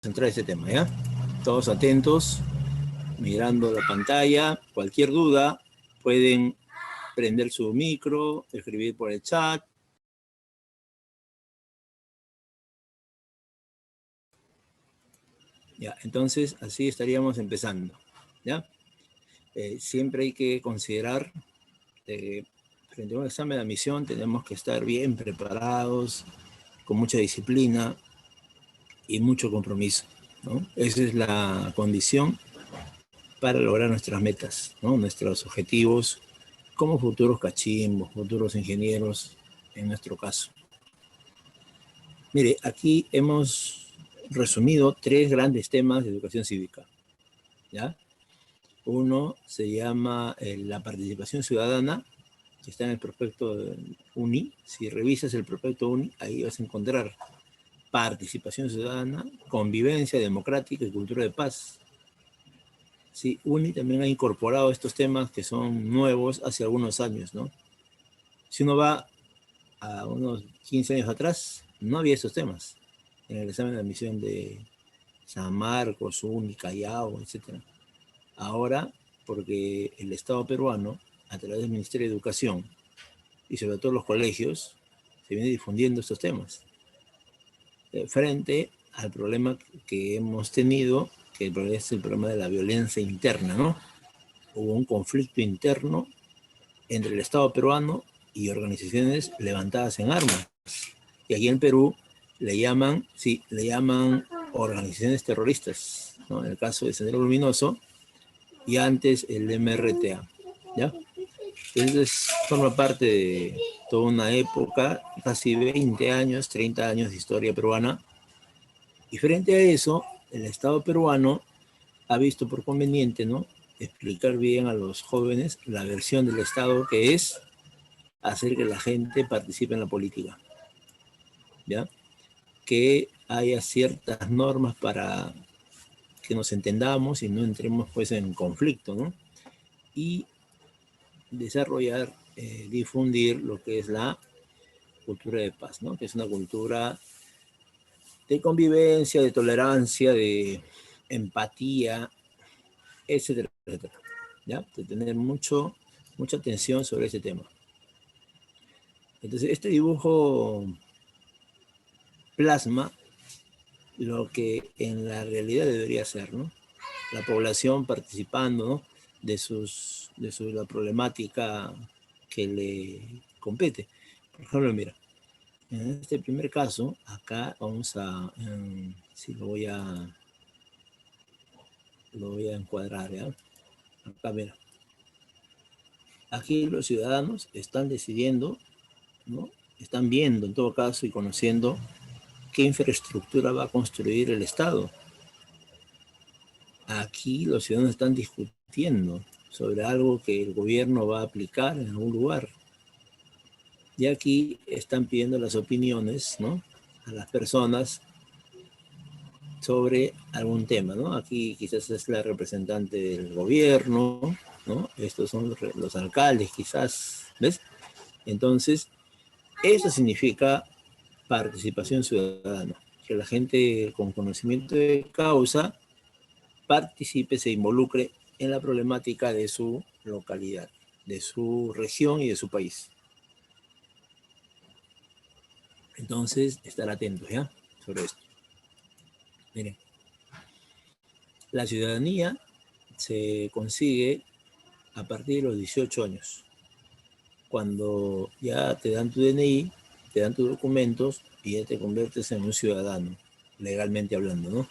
entrar a ese tema, ¿ya? Todos atentos, mirando la pantalla. Cualquier duda, pueden prender su micro, escribir por el chat. Ya, entonces así estaríamos empezando, ¿ya? Siempre hay que considerar, frente a un examen de admisión, tenemos que estar bien preparados, con mucha disciplina y mucho compromiso, ¿no? Esa es la condición para lograr nuestras metas, ¿no? Nuestros objetivos como futuros cachimbos, futuros ingenieros, en nuestro caso. Mire, aquí hemos resumido 3 grandes temas de educación cívica, ¿ya? Uno se llama la participación ciudadana, que está en el prospecto UNI. Si revisas el prospecto UNI, ahí vas a encontrar participación ciudadana, convivencia democrática y cultura de paz. Sí, UNI también ha incorporado estos temas que son nuevos hace algunos años, ¿no? Si uno va a unos 15 años atrás, no había estos temas en el examen de admisión de San Marcos, UNI, Callao, etc. Ahora, porque el Estado peruano, a través del Ministerio de Educación y sobre todo los colegios, se viene difundiendo estos temas. Frente al problema que hemos tenido, que es el problema de la violencia interna, ¿no? Hubo un conflicto interno entre el Estado peruano y organizaciones levantadas en armas. Y aquí en Perú le llaman organizaciones terroristas, ¿no? En el caso de Sendero Luminoso y antes el MRTA, ¿ya? Entonces forma parte de toda una época, casi 20 años, 30 años de historia peruana, y frente a eso, el Estado peruano ha visto por conveniente, ¿no?, explicar bien a los jóvenes la versión del Estado, que es hacer que la gente participe en la política, ¿ya? Que haya ciertas normas para que nos entendamos y no entremos pues en conflicto, ¿no? Y desarrollar, difundir lo que es la cultura de paz, ¿no? Que es una cultura de convivencia, de tolerancia, de empatía, etcétera, etcétera, ¿ya? De tener mucha atención sobre ese tema. Entonces, este dibujo plasma lo que en la realidad debería ser, ¿no? La población participando, ¿no?, de la problemática que le compete. Por ejemplo, mira, en este primer caso, acá vamos a, si lo voy a encuadrar, ¿ya? Acá, mira. Aquí los ciudadanos están decidiendo, ¿no? Están viendo, en todo caso, y conociendo qué infraestructura va a construir el Estado. Aquí los ciudadanos están discutiendo sobre algo que el gobierno va a aplicar en algún lugar. Y aquí están pidiendo las opiniones, ¿no?, a las personas sobre algún tema, ¿no? Aquí quizás es la representante del gobierno, ¿no? Estos son los alcaldes, quizás, ¿ves? Entonces, eso significa participación ciudadana, que la gente con conocimiento de causa participe, se involucre en la problemática de su localidad, de su región y de su país. Entonces, estar atentos, ¿ya?, sobre esto. Miren, la ciudadanía se consigue a partir de los 18 años, cuando ya te dan tu DNI, te dan tus documentos y ya te conviertes en un ciudadano, legalmente hablando, ¿no?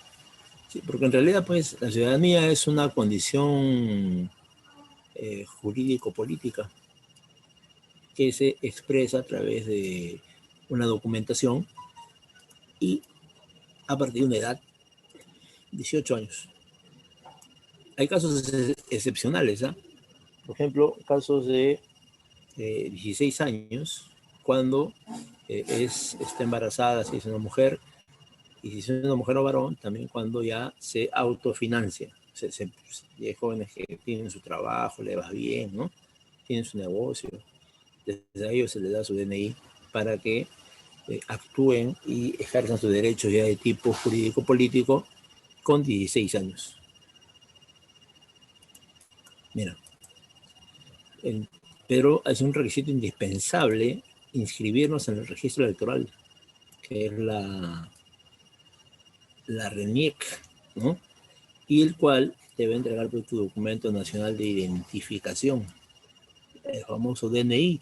Sí, porque en realidad, pues, la ciudadanía es una condición jurídico-política que se expresa a través de una documentación y a partir de una edad, 18 años. Hay casos excepcionales, ¿ah? Por ejemplo, casos de 16 años, cuando está embarazada, si es una mujer, y si es una mujer o varón, también cuando ya se autofinancia. Hay jóvenes que tienen su trabajo, le va bien, ¿no? Tienen su negocio. Desde a ellos se les da su DNI para que actúen y ejerzan sus derechos ya de tipo jurídico-político con 16 años. Mira, pero es un requisito indispensable inscribirnos en el registro electoral, que es la RENIEC, ¿no? Y el cual debe entregar tu documento nacional de identificación, el famoso DNI.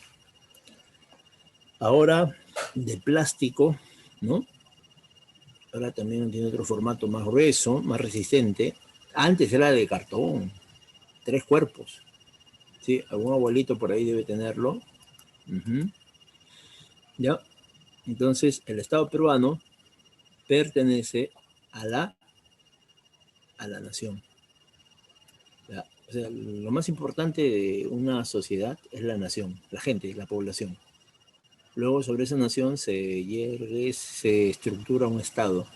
Ahora de plástico, ¿no? Ahora también tiene otro formato más grueso, más resistente. Antes era de cartón, 3 cuerpos. Sí, algún abuelito por ahí debe tenerlo. ¿Ya? Entonces, el Estado peruano pertenece a la nación. ¿Ya? O sea, lo más importante de una sociedad es la nación, la gente, la población. Luego, sobre esa nación se estructura un Estado.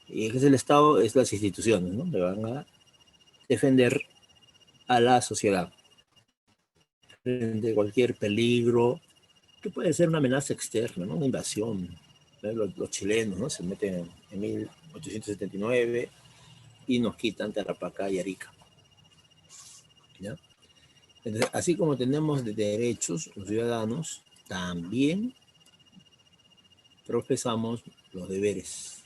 Y el Estado es las instituciones, ¿no? Le van a defender a la sociedad frente a cualquier peligro, que puede ser una amenaza externa, ¿no? Una invasión. Los chilenos, ¿no? Se meten en 1879 y nos quitan Tarapacá y Arica. ¿Ya? Entonces, así como tenemos derechos los ciudadanos, también profesamos los deberes.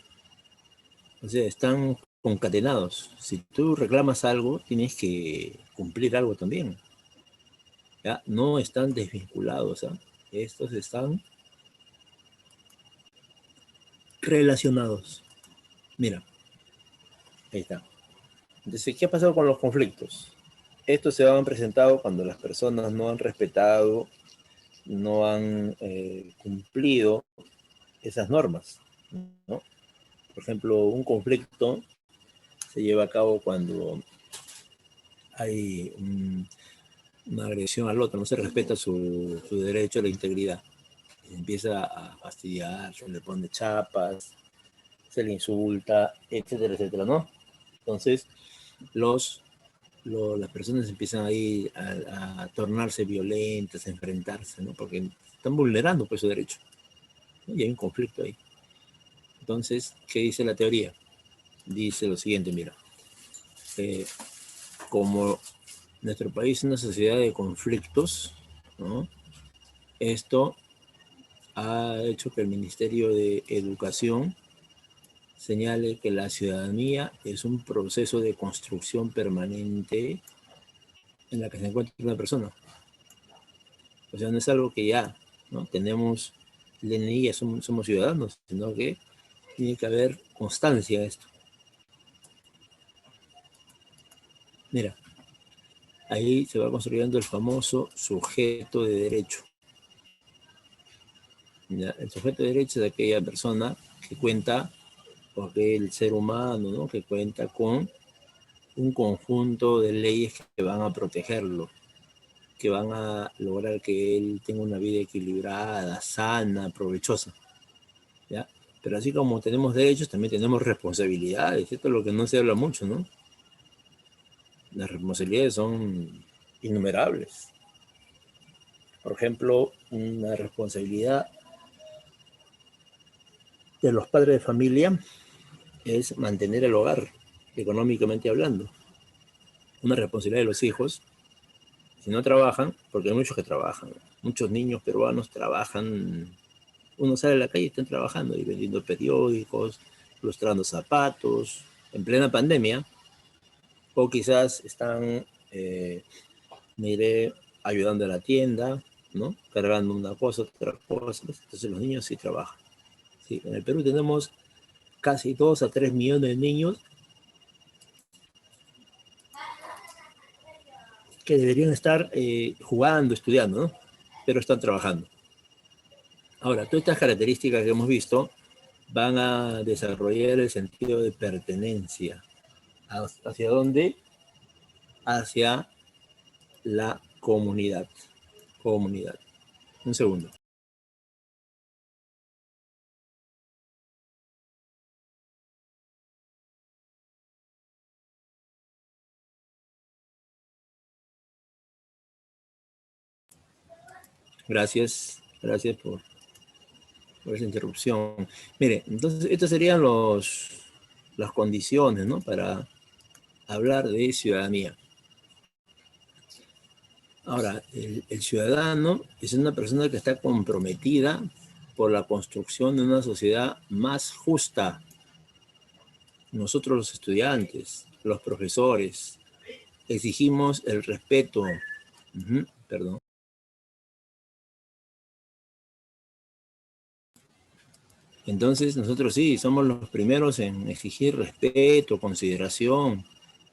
O sea, están concatenados. Si tú reclamas algo, tienes que cumplir algo también. ¿Ya? No están desvinculados. ¿Ah? Estos están relacionados. Mira, ahí está. Entonces, ¿qué ha pasado con los conflictos? Estos se han presentado cuando las personas no han respetado, no han cumplido esas normas, ¿no? Por ejemplo, un conflicto se lleva a cabo cuando hay una agresión al otro, no se respeta su derecho a la integridad. Se empieza a fastidiar, se le pone chapas, se le insulta, etcétera, etcétera, ¿no? Entonces, las personas empiezan ahí a tornarse violentas, a enfrentarse, ¿no? Porque están vulnerando pues su derecho, ¿no? Y hay un conflicto ahí. Entonces, ¿qué dice la teoría? Dice lo siguiente, mira, como nuestro país es una sociedad de conflictos, ¿no? Esto ha hecho que el Ministerio de Educación señale que la ciudadanía es un proceso de construcción permanente en la que se encuentra una persona. O sea, no es algo que ya, ¿no? Tenemos el DNI, ya somos ciudadanos, sino que tiene que haber constancia en esto. Mira, ahí se va construyendo el famoso sujeto de derecho. ¿Ya? El sujeto de derecho es aquella persona que cuenta, o aquel ser humano, ¿no? Que cuenta con un conjunto de leyes que van a protegerlo, que van a lograr que él tenga una vida equilibrada, sana, provechosa. ¿Ya? Pero así como tenemos derechos, también tenemos responsabilidades. Esto es lo que no se habla mucho, ¿no? Las responsabilidades son innumerables. Por ejemplo, una responsabilidad de los padres de familia es mantener el hogar, económicamente hablando. Una responsabilidad de los hijos, si no trabajan, porque hay muchos que trabajan, muchos niños peruanos trabajan, uno sale a la calle y están trabajando y vendiendo periódicos, lustrando zapatos, en plena pandemia, o quizás están, ayudando a la tienda, ¿no? Cargando una cosa, otra cosa. Entonces los niños sí trabajan. Sí, en el Perú tenemos casi 2 a 3 millones de niños que deberían estar jugando, estudiando, ¿no? Pero están trabajando. Ahora, todas estas características que hemos visto van a desarrollar el sentido de pertenencia. ¿Hacia dónde? Hacia la comunidad. Comunidad. Un segundo. Gracias, gracias por esa interrupción. Mire, entonces estos serían las condiciones, ¿no? Para hablar de ciudadanía. Ahora, el ciudadano es una persona que está comprometida por la construcción de una sociedad más justa. Nosotros los estudiantes, los profesores, exigimos el respeto. Perdón. Entonces, nosotros sí, somos los primeros en exigir respeto, consideración,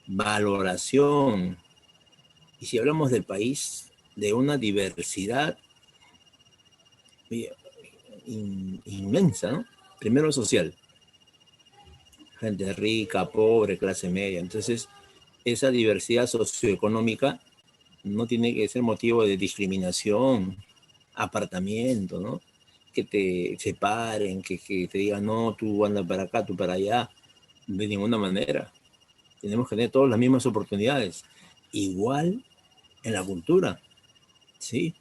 valoración. Y si hablamos del país, de una diversidad inmensa, ¿no? Primero social, gente rica, pobre, clase media. Entonces, esa diversidad socioeconómica no tiene que ser motivo de discriminación, apartamiento, ¿no? Que te separen, que te digan, no, tú anda para acá, tú para allá. De ninguna manera. Tenemos que tener todas las mismas oportunidades. Igual en la cultura, ¿sí?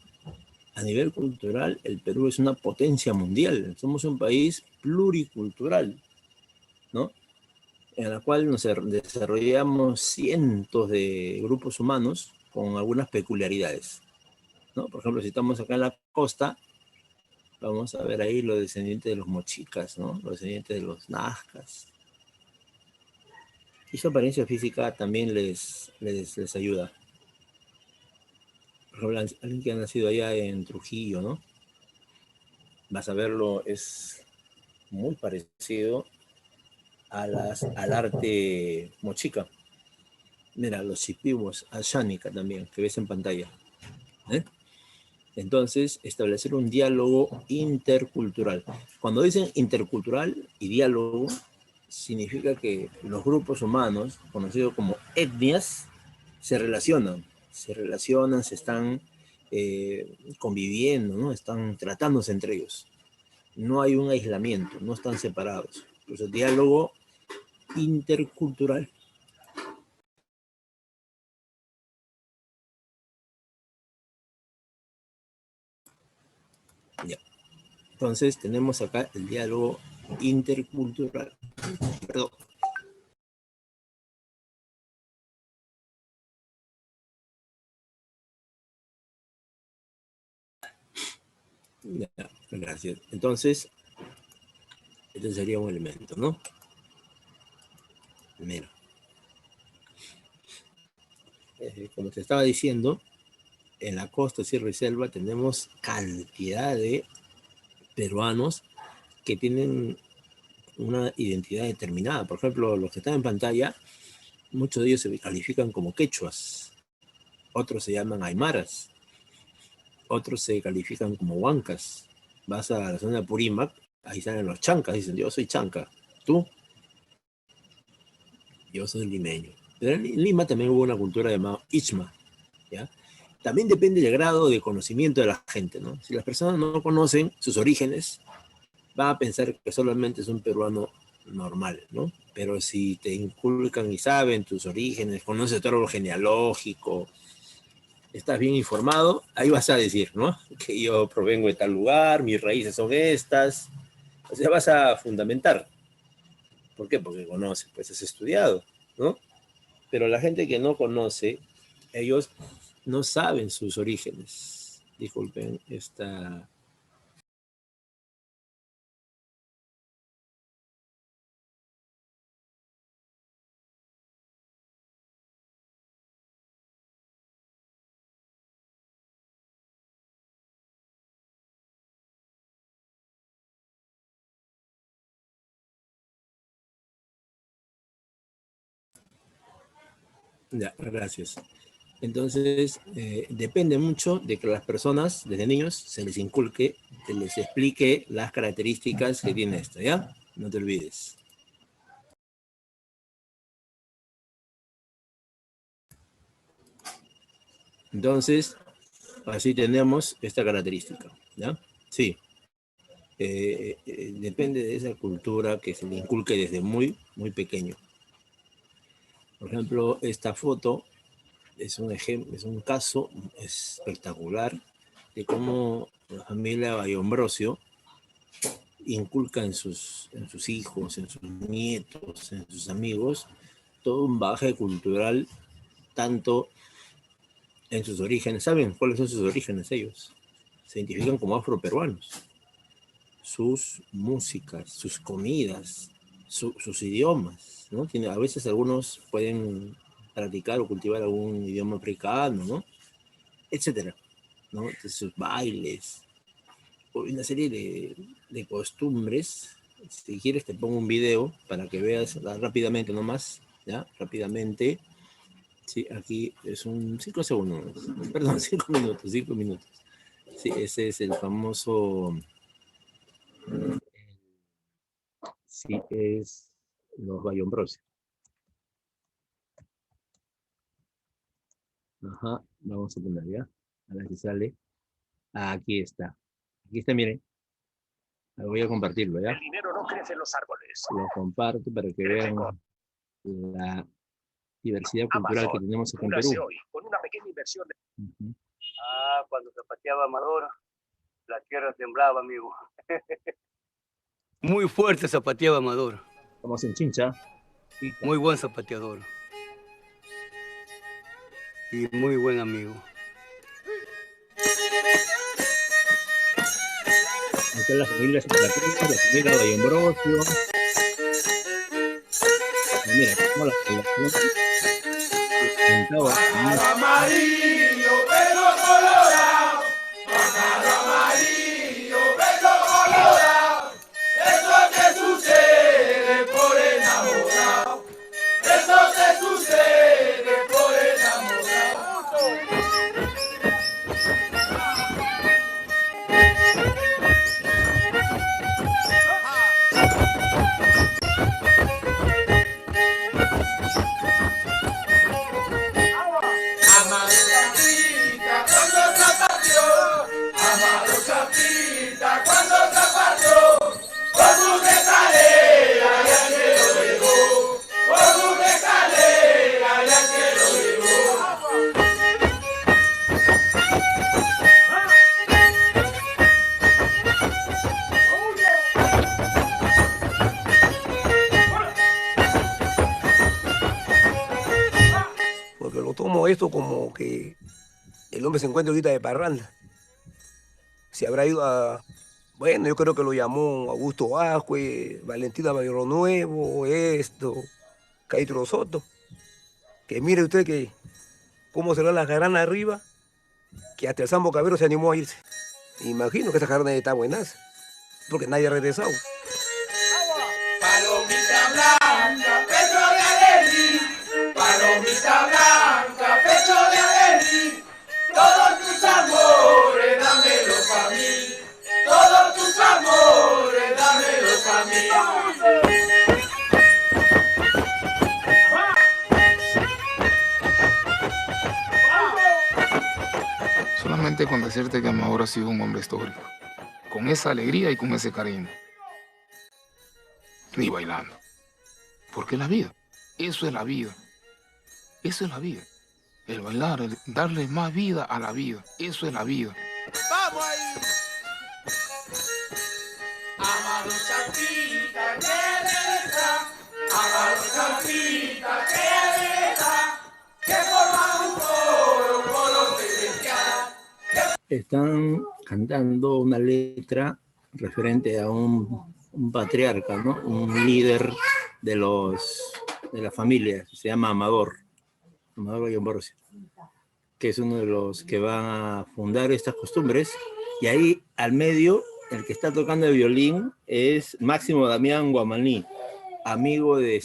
A nivel cultural, el Perú es una potencia mundial. Somos un país pluricultural, ¿no? En la cual nos desarrollamos cientos de grupos humanos con algunas peculiaridades, ¿no? Por ejemplo, si estamos acá en la costa, vamos a ver ahí los descendientes de los mochicas, ¿no? Los descendientes de los nazcas. Y su apariencia física también les ayuda. Por ejemplo, alguien que ha nacido allá en Trujillo, ¿no? Vas a verlo, es muy parecido al arte mochica. Mira, los chipibos, a Xánica también, que ves en pantalla. Entonces, establecer un diálogo intercultural. Cuando dicen intercultural y diálogo, significa que los grupos humanos, conocidos como etnias, se relacionan, se están conviviendo, ¿no? Están tratándose entre ellos. No hay un aislamiento, no están separados. Entonces, diálogo intercultural. Ya. Entonces, tenemos acá el diálogo intercultural. Perdón. Ya, gracias. Entonces, este sería un elemento, ¿no? Primero. Como te estaba diciendo, en la costa, sierra y selva tenemos cantidad de peruanos que tienen una identidad determinada. Por ejemplo, los que están en pantalla, muchos de ellos se califican como quechuas, otros se llaman aymaras, otros se califican como huancas. Vas a la zona de Purímac, ahí salen los chancas, dicen, yo soy chanca. ¿Tú? Yo soy limeño. Pero en Lima también hubo una cultura llamada Ichma, ¿ya? También depende del grado de conocimiento de la gente, ¿no? Si las personas no conocen sus orígenes, van a pensar que solamente es un peruano normal, ¿no? Pero si te inculcan y saben tus orígenes, conoces todo lo genealógico, estás bien informado, ahí vas a decir, ¿no? Que yo provengo de tal lugar, mis raíces son estas. O sea, vas a fundamentar. ¿Por qué? Porque conoces, pues has estudiado, ¿no? Pero la gente que no conoce, ellos no saben sus orígenes. Disculpen esta... Ya, gracias. Entonces, depende mucho de que las personas, desde niños, se les inculque, se les explique las características que tiene esto, ¿ya? No te olvides. Entonces, así tenemos esta característica, ¿ya? Sí. Depende de esa cultura que se le inculque desde muy, muy pequeño. Por ejemplo, esta foto es un ejemplo, es un caso espectacular de cómo la familia Bayombrosio inculca en sus hijos, en sus nietos, en sus amigos, todo un bagaje cultural, tanto en sus orígenes. ¿Saben cuáles son sus orígenes ellos? Se identifican como afroperuanos. Sus músicas, sus comidas, sus idiomas, ¿no? A veces algunos pueden practicar o cultivar algún idioma africano, ¿no? Etcétera, ¿no? Entonces, sus bailes, una serie de costumbres. Si quieres te pongo un video para que veas rápidamente nomás, ¿ya? Rápidamente. Sí, aquí es un 5 segundos, perdón, 5 minutos, 5 minutos. Sí, ese es el famoso, sí, es los Bayombrosios. Ajá, vamos a poner ya, a ver si sale. Aquí está, miren. Voy a compartirlo, ¿ya? El dinero no crece en los árboles. Lo comparto para que vean la diversidad cultural que tenemos aquí en Perú. Hoy, con una pequeña inversión de... Cuando zapateaba Amador, la tierra temblaba, amigo. Muy fuerte zapateaba Amador. Estamos en Chincha. Muy buen zapateador. Y muy buen amigo. Aquí la familia Zapateros, la familia Bayombrosio. Mira, cómo la población amarillo, pelo colorado, pájaro amarillo, pelo colorado, eso te sucede por enamorado, eso te sucede por enamorado. Porque lo tomo esto como que el hombre se encuentra ahorita de parranda. Se habrá ido a... Bueno, yo creo que lo llamó Augusto Ascue, Valentina Bayro Nuevo, Caitro Soto. Que mire usted que cómo será la jarana arriba, que hasta el Sambo Cabero se animó a irse. Imagino que esa jarana está buenaza, porque nadie ha regresado. Palomita blanca, pecho de alegría, palomita blanca, pecho de alegría, todos tus amores dámelos a mí, todos tus amores dámelos a mí. Solamente con decirte que Amador ha sido un hombre histórico, con esa alegría y con ese cariño. Ni bailando. Porque es la vida. Eso es la vida. Eso es la vida. El bailar, el darle más vida a la vida. Eso es la vida. ¡Vamos ahí! Amado Chapita, que letra, amado Chapita, que letra, que forma un coro celestial. Están cantando una letra referente a un patriarca, ¿no? Un líder de la familia, se llama Amador Bayombrosio, que es uno de los que van a fundar estas costumbres. Y ahí al medio, el que está tocando el violín es Máximo Damián Guamaní, amigo de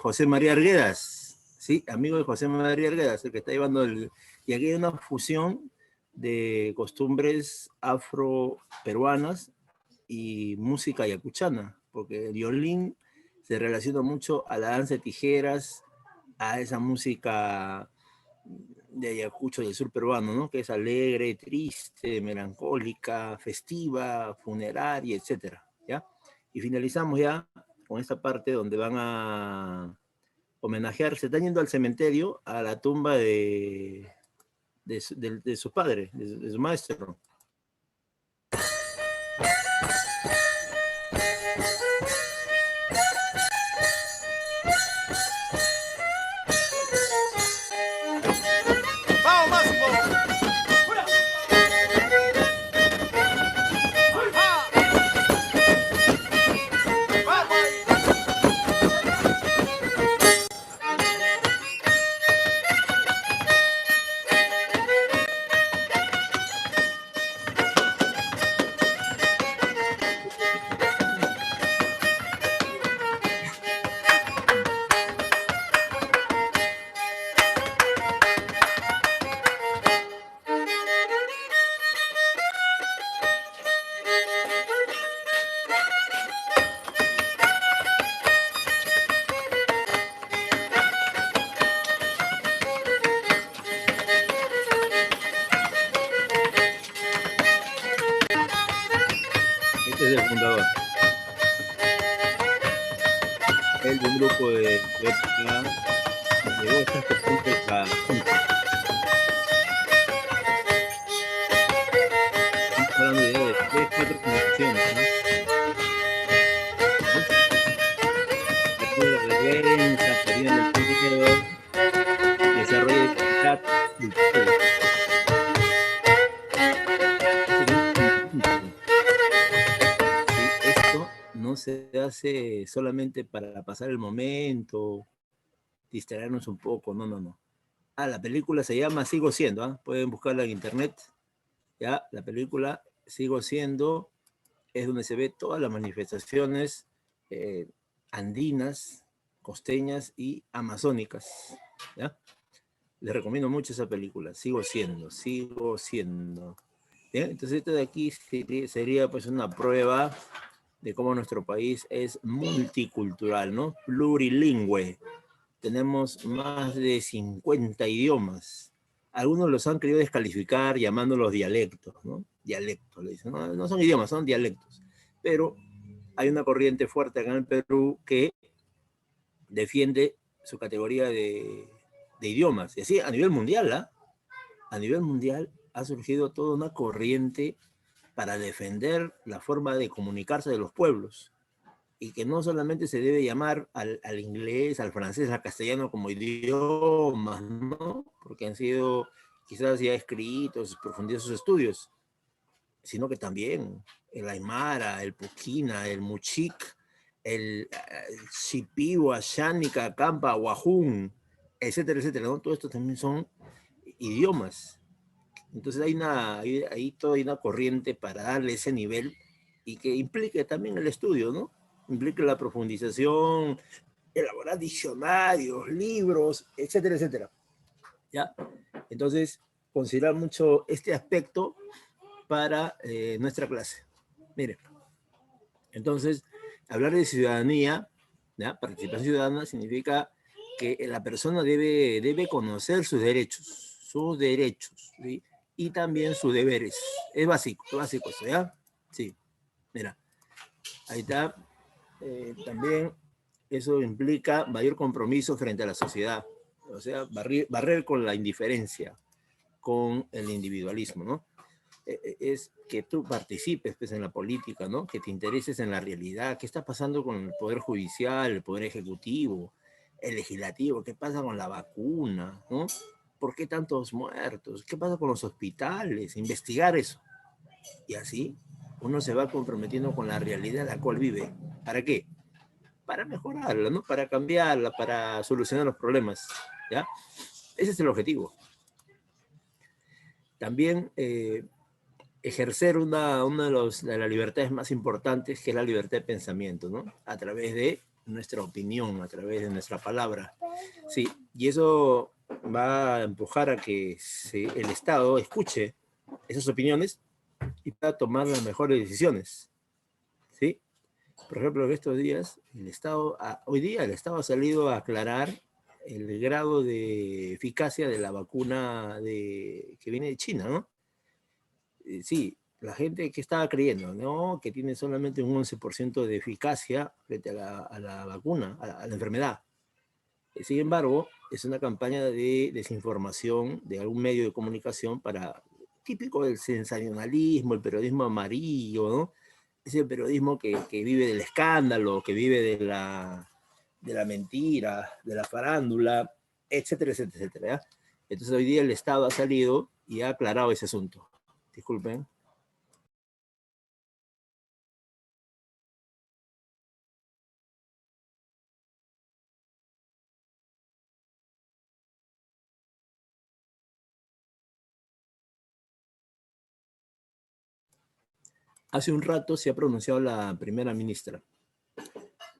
José María Arguedas, ¿sí? Amigo de José María Arguedas, el que está llevando y aquí hay una fusión de costumbres afro-peruanas y música ayacuchana, porque el violín se relaciona mucho a la danza de tijeras, a esa música de Ayacucho, del sur peruano, ¿no? Que es alegre, triste, melancólica, festiva, funeraria, etcétera, ¿ya? Y finalizamos ya con esta parte donde van a homenajear, se están yendo al cementerio, a la tumba de su padre, de su maestro. fundador. Él de un grupo de época llegó hasta este punto a hablando de 3, 4 generaciones, ¿no? La vergüenza, perdiendo el miedo, desarrollo de capacidad cultural. Esto no se hace solamente para pasar el momento, distraernos un poco, no, no, no. La película se llama Sigo Siendo, ¿eh? Pueden buscarla en internet. Ya, la película Sigo Siendo es donde se ve todas las manifestaciones andinas, costeñas y amazónicas. ¿Ya? Les recomiendo mucho esa película, Sigo Siendo, Sigo Siendo. ¿Bien? Entonces esto de aquí sería pues una prueba de cómo nuestro país es multicultural, ¿no? Plurilingüe. Tenemos más de 50 idiomas. Algunos los han querido descalificar llamándolos dialectos, ¿no? Dialectos, le dicen. No, no son idiomas, son dialectos. Pero hay una corriente fuerte acá en el Perú que defiende su categoría de idiomas. Y así, a nivel mundial, ¿ah? A nivel mundial ha surgido toda una corriente para defender la forma de comunicarse de los pueblos. Y que no solamente se debe llamar al inglés, al francés, al castellano como idiomas, ¿no? Porque han sido quizás ya escritos, profundizados sus estudios, sino que también el aymara, el puquina, el muchic, el shipiwa, xánica, campa, wajún, etcétera, etcétera, ¿no? Todo esto también son idiomas. Entonces hay toda una corriente para darle ese nivel y que implique también el estudio, ¿no? Implica la profundización, elaborar diccionarios, libros, etcétera, etcétera. ¿Ya? Entonces, considerar mucho este aspecto para nuestra clase. Miren, entonces, hablar de ciudadanía, ¿ya? Participación ciudadana significa que la persona debe conocer sus derechos, ¿sí? Y también sus deberes. Es básico eso, ¿ya? Sí, mira, ahí está. También eso implica mayor compromiso frente a la sociedad, o sea, barrer con la indiferencia, con el individualismo, ¿no? Es que tú participes pues, en la política, ¿no? Que te intereses en la realidad, qué está pasando con el Poder Judicial, el Poder Ejecutivo, el Legislativo, qué pasa con la vacuna, ¿no? ¿Por qué tantos muertos? ¿Qué pasa con los hospitales? Investigar eso. Y así uno se va comprometiendo con la realidad a la cual vive. ¿Para qué? Para mejorarla, ¿no? Para cambiarla, para solucionar los problemas, ¿ya? Ese es el objetivo. También ejercer una de las libertades más importantes, que es la libertad de pensamiento, ¿no? A través de nuestra opinión, a través de nuestra palabra. Sí, y eso va a empujar a que el Estado escuche esas opiniones y pueda tomar las mejores decisiones, ¿sí? Por ejemplo, en estos días, hoy día el Estado ha salido a aclarar el grado de eficacia de la vacuna que viene de China, ¿no? Sí, la gente que estaba creyendo, ¿no? Que tiene solamente un 11% de eficacia frente a la vacuna, a la enfermedad. Sin embargo, es una campaña de desinformación de algún medio de comunicación típico del sensacionalismo, el periodismo amarillo, ¿no? Ese periodismo que vive del escándalo, que vive de la mentira, de la farándula, etcétera, etcétera, etcétera, ¿ya? Entonces hoy día el Estado ha salido y ha aclarado ese asunto. Disculpen. Hace un rato se ha pronunciado la primera ministra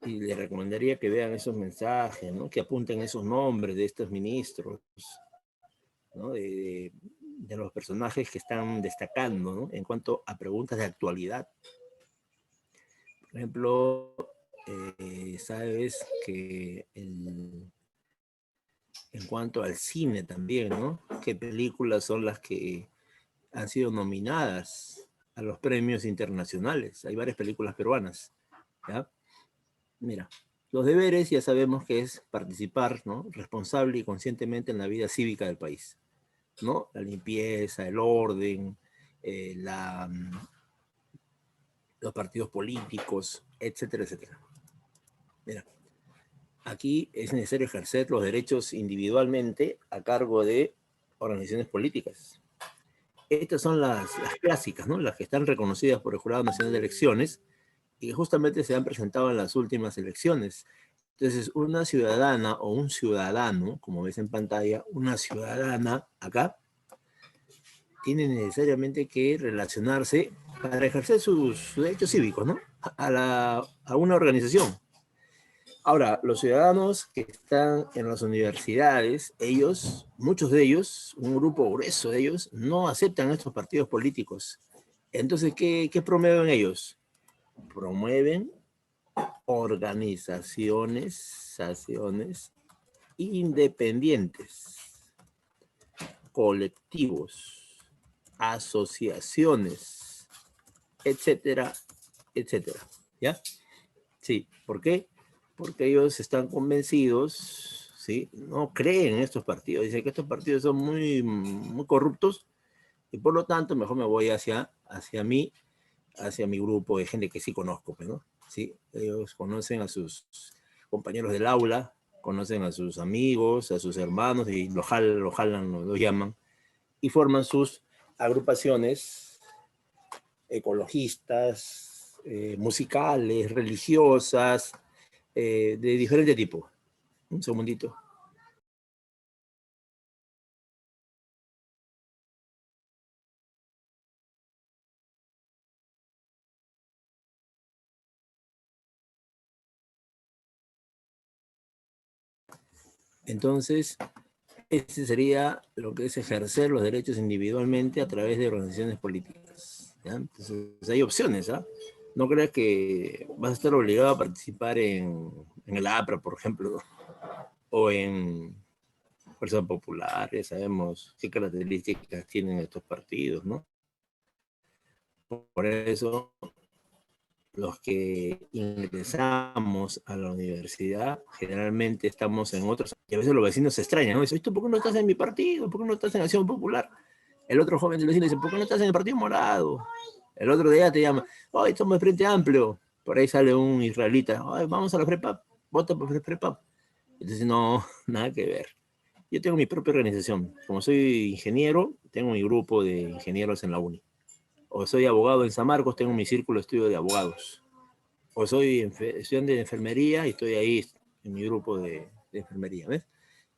y le recomendaría que vean esos mensajes, ¿no? Que apunten esos nombres de estos ministros, ¿no? De los personajes que están destacando, ¿no? En cuanto a preguntas de actualidad. Por ejemplo, sabes que en cuanto al cine también, ¿no? ¿Qué películas son las que han sido nominadas a los premios internacionales. Hay varias películas peruanas, ¿ya? Mira, los deberes ya sabemos que es participar, ¿no? Responsable y conscientemente en la vida cívica del país, ¿no? La limpieza, el orden, los partidos políticos, etcétera, etcétera. Mira, aquí es necesario ejercer los derechos individualmente a cargo de organizaciones políticas. Estas son las clásicas, ¿no? Las que están reconocidas por el Jurado Nacional de Elecciones y que justamente se han presentado en las últimas elecciones. Entonces, una ciudadana o un ciudadano, como ves en pantalla, una ciudadana acá, tiene necesariamente que relacionarse para ejercer sus derechos cívicos, ¿no? A una organización. Ahora, los ciudadanos que están en las universidades, ellos, muchos de ellos, un grupo grueso de ellos, no aceptan estos partidos políticos. Entonces, ¿qué promueven ellos? Promueven organizaciones independientes, colectivos, asociaciones, etcétera, etcétera. ¿Ya? Sí, ¿por qué? Porque ellos están convencidos, ¿sí? No creen en estos partidos, dicen que estos partidos son muy, muy corruptos y por lo tanto mejor me voy hacia mi grupo de gente que sí conozco, ¿no? ¿Sí? Ellos conocen a sus compañeros del aula, conocen a sus amigos, a sus hermanos y lo jalan, lo llaman y forman sus agrupaciones ecologistas, musicales, religiosas, de diferente tipo. Un segundito. Entonces, ese sería lo que es ejercer los derechos individualmente a través de organizaciones políticas, ¿ya? Entonces, hay opciones, ¿ah? No creas que vas a estar obligado a participar en el APRA, por ejemplo, ¿no? O en Fuerza Popular, ya sabemos qué características tienen estos partidos, ¿no? Por eso, los que ingresamos a la universidad, generalmente estamos en otros, y a veces los vecinos se extrañan, ¿no? Dicen, ¿por qué no estás en mi partido? ¿Por qué no estás en Acción Popular? El otro joven del vecino dice, ¿por qué no estás en el Partido Morado? El otro día te llama, hoy estamos de Frente Amplio. Por ahí sale un israelita, ay, vamos a la FREPAP, vota por FREPAP. Entonces, no, nada que ver. Yo tengo mi propia organización. Como soy ingeniero, tengo mi grupo de ingenieros en la uni. O soy abogado en San Marcos, tengo mi círculo de estudio de abogados. O soy estudiante de enfermería y estoy ahí en mi grupo de enfermería, ¿ves?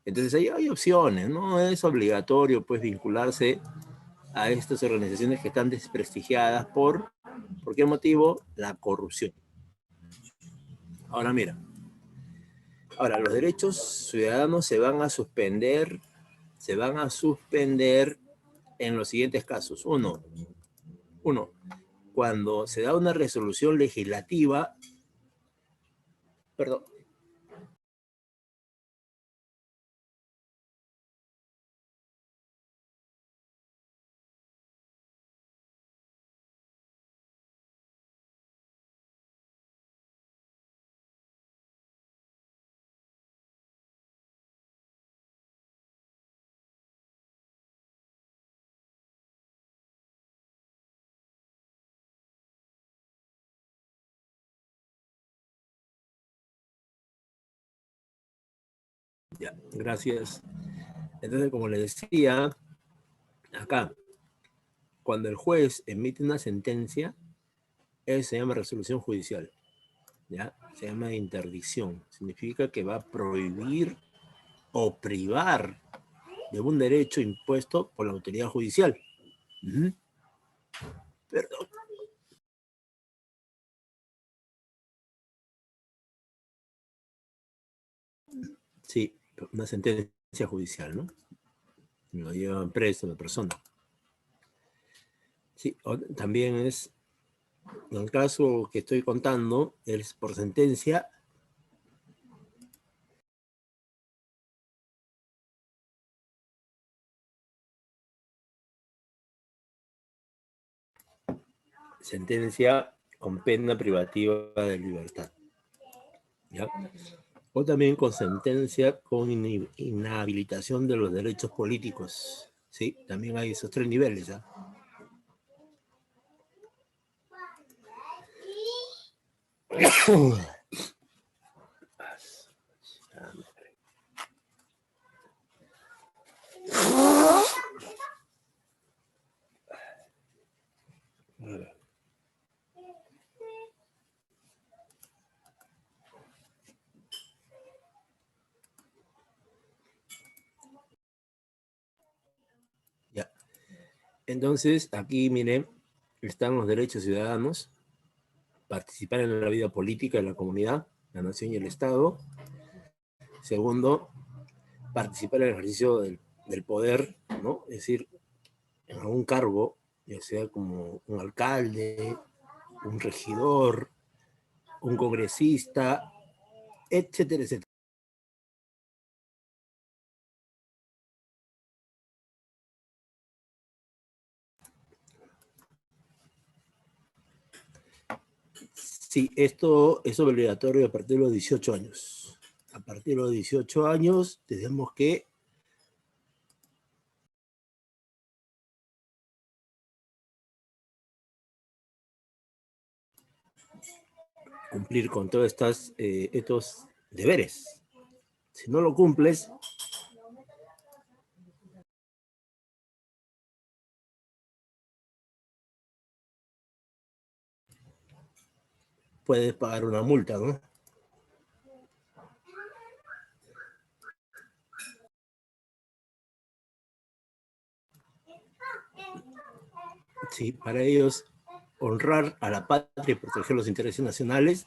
Entonces ahí hay opciones, no es obligatorio pues vincularse a estas organizaciones que están desprestigiadas ¿por qué motivo? La corrupción. Ahora mira, los derechos ciudadanos se van a suspender en los siguientes casos. Uno, cuando se da una resolución legislativa, perdón, ya, gracias. Entonces, como les decía, acá, cuando el juez emite una sentencia, eso se llama resolución judicial, ¿ya? Se llama interdicción. Significa que va a prohibir o privar de un derecho impuesto por la autoridad judicial. Perdón. Sí, una sentencia judicial, ¿no? Lo llevan preso la persona. Sí, también es, en el caso que estoy contando, es por sentencia. sentencia con pena privativa de libertad, ¿ya? O también con sentencia con inhabilitación de los derechos políticos, ¿sí? También hay esos 3 niveles, ¿ya? Ya. Entonces, aquí, miren, están los derechos ciudadanos, participar en la vida política de la comunidad, la nación y el Estado. Segundo, participar en el ejercicio del poder, ¿no? Es decir, en algún cargo, ya sea como un alcalde, un regidor, un congresista, etcétera, etcétera. Sí, esto es obligatorio a partir de los 18 años. A partir de los 18 años tenemos que cumplir con todos estos deberes. Si no lo cumples, puedes pagar una multa, ¿no? Sí, para ellos honrar a la patria y proteger los intereses nacionales.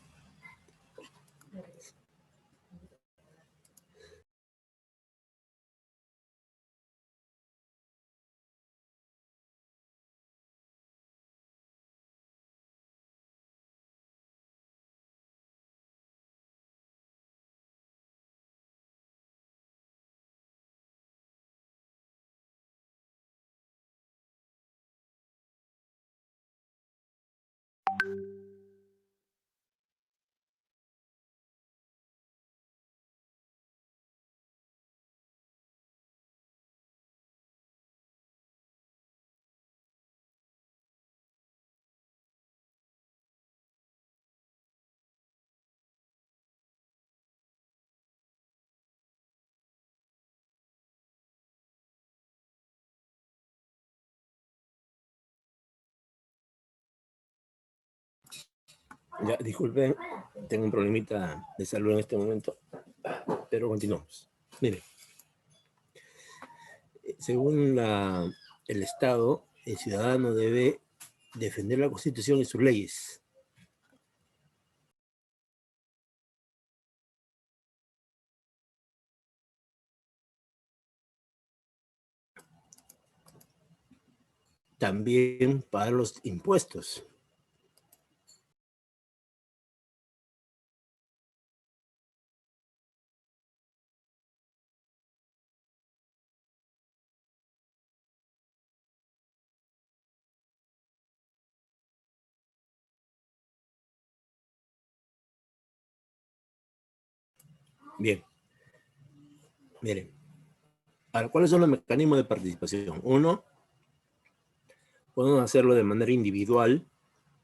Ya, disculpen, tengo un problemita de salud en este momento, pero continuamos. Miren, según el Estado, el ciudadano debe defender la Constitución y sus leyes. También pagar los impuestos. Bien, miren, ahora, ¿cuáles son los mecanismos de participación? Uno, podemos hacerlo de manera individual,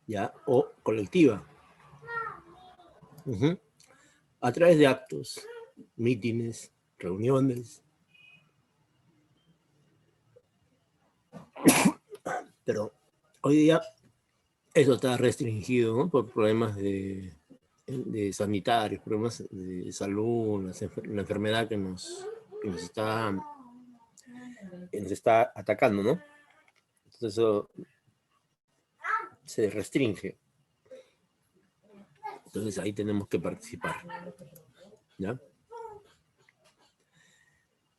¿ya? O colectiva. A través de actos, mítines, reuniones. Pero hoy día eso está restringido, ¿no? Por problemas de sanitarios, problemas de salud, la enfermedad que nos está atacando, ¿no? Entonces eso se restringe. Entonces ahí tenemos que participar, ¿ya?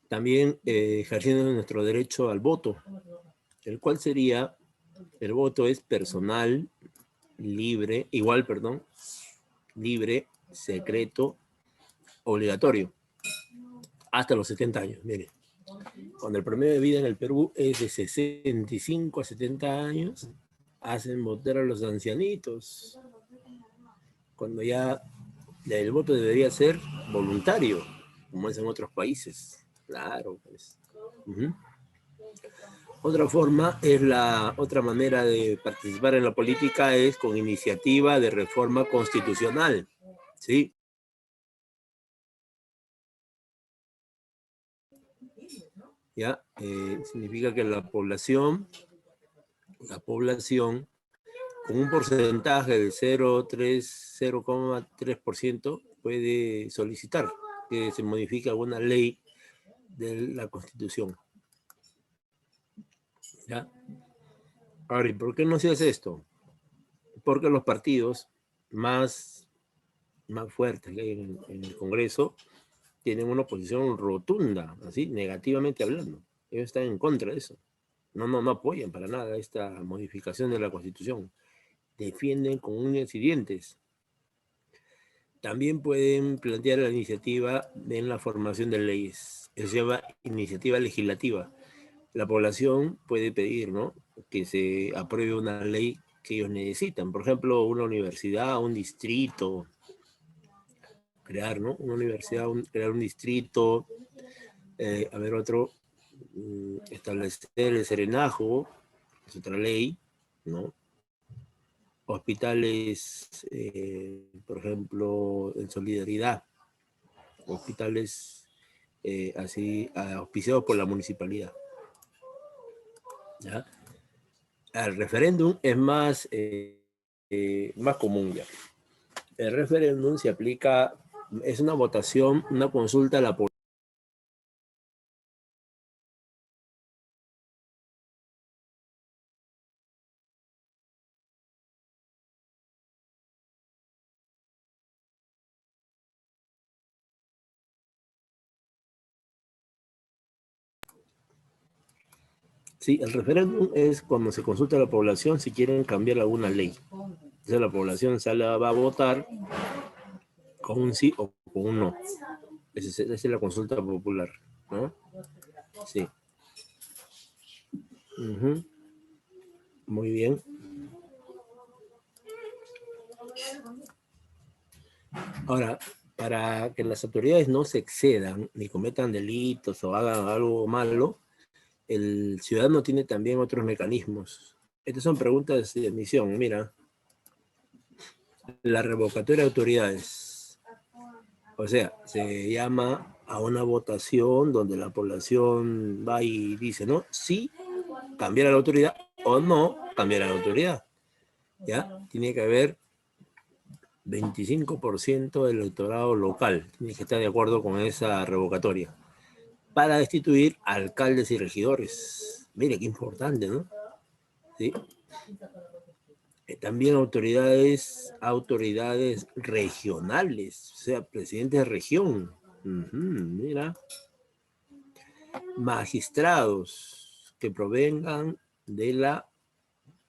También ejerciendo nuestro derecho al voto, el cual sería, el voto es personal, libre, libre, secreto, obligatorio, hasta los 70 años, miren. Cuando el promedio de vida en el Perú es de 65 a 70 años, hacen votar a los ancianitos, cuando ya el voto debería ser voluntario, como es en otros países. Claro, pues. Otra manera de participar en la política es con iniciativa de reforma constitucional, ¿sí? Ya, significa que la población, con un porcentaje de 0,3% puede solicitar que se modifique alguna ley de la Constitución. ¿Ya? Ahora, ¿y por qué no se hace esto? Porque los partidos más fuertes que hay en el Congreso tienen una posición rotunda, así, negativamente hablando. Ellos están en contra de eso. No apoyan para nada esta modificación de la Constitución. Defienden con uñas y dientes. También pueden plantear la iniciativa en la formación de leyes. Eso se llama iniciativa legislativa. La población puede pedir, ¿no?, que se apruebe una ley que ellos necesitan. Por ejemplo, una universidad, un distrito, crear, ¿no?, una universidad, crear un distrito, establecer el serenazgo, es otra ley, ¿no? Hospitales, por ejemplo, en solidaridad, hospitales así auspiciados por la municipalidad. ¿Ya? El referéndum es más común ya. El referéndum se aplica, es una votación, una consulta a la población. Sí, el referéndum es cuando se consulta a la población si quieren cambiar alguna ley. Entonces la población va a votar con un sí o con un no. Esa es la consulta popular, ¿no? Sí. Muy bien. Ahora, para que las autoridades no se excedan ni cometan delitos o hagan algo malo, el ciudadano tiene también otros mecanismos. Estas son preguntas de admisión. Mira, la revocatoria de autoridades. O sea, se llama a una votación donde la población va y dice, ¿no?, sí, cambiar a la autoridad, o no, cambiar a la autoridad. ¿Ya? Tiene que haber 25% del electorado local. Tiene que estar de acuerdo con esa revocatoria para destituir alcaldes y regidores. Mire, qué importante, ¿no? ¿Sí? También autoridades regionales, o sea, presidentes de región. Mira. Magistrados que provengan de la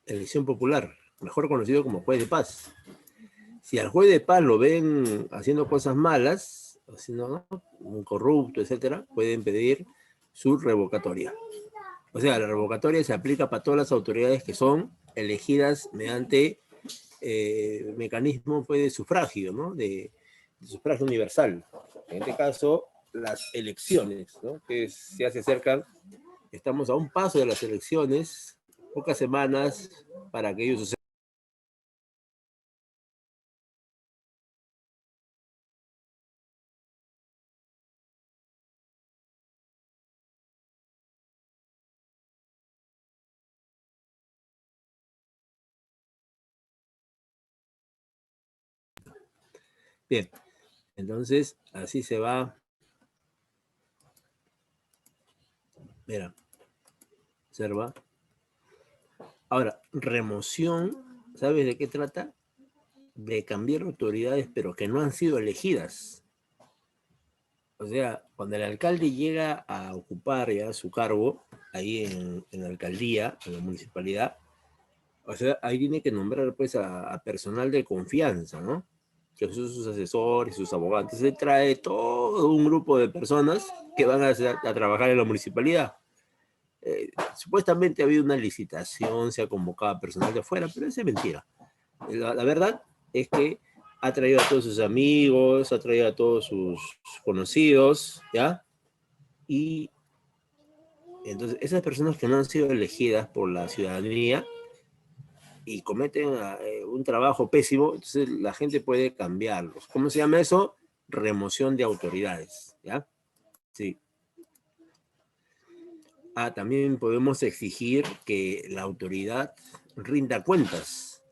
elección popular, mejor conocido como juez de paz. Si al juez de paz lo ven haciendo cosas malas, haciendo, ¿no?, un corrupto, etcétera, pueden pedir su revocatoria. O sea, la revocatoria se aplica para todas las autoridades que son elegidas mediante mecanismo, pues, de sufragio, ¿no?, de sufragio universal. En este caso, las elecciones, ¿no?, que ya se acercan. Estamos a un paso de las elecciones, pocas semanas para que ellos sucedan. Bien, entonces así se va. Mira, observa. Ahora, remoción, ¿sabes de qué trata? De cambiar autoridades, pero que no han sido elegidas. O sea, cuando el alcalde llega a ocupar ya su cargo, ahí en la alcaldía, en la municipalidad, o sea, ahí tiene que nombrar, pues, a personal de confianza, ¿no?, que son sus asesores, sus abogados. Entonces trae todo un grupo de personas que van a trabajar en la municipalidad. Supuestamente ha habido una licitación, se ha convocado a personal de afuera, pero eso es mentira. La verdad es que ha traído a todos sus amigos, ha traído a todos sus conocidos, ¿ya? Y entonces esas personas que no han sido elegidas por la ciudadanía y cometen un trabajo pésimo, entonces la gente puede cambiarlos. ¿Cómo se llama eso? Remoción de autoridades, ¿ya? Sí. También podemos exigir que la autoridad rinda cuentas.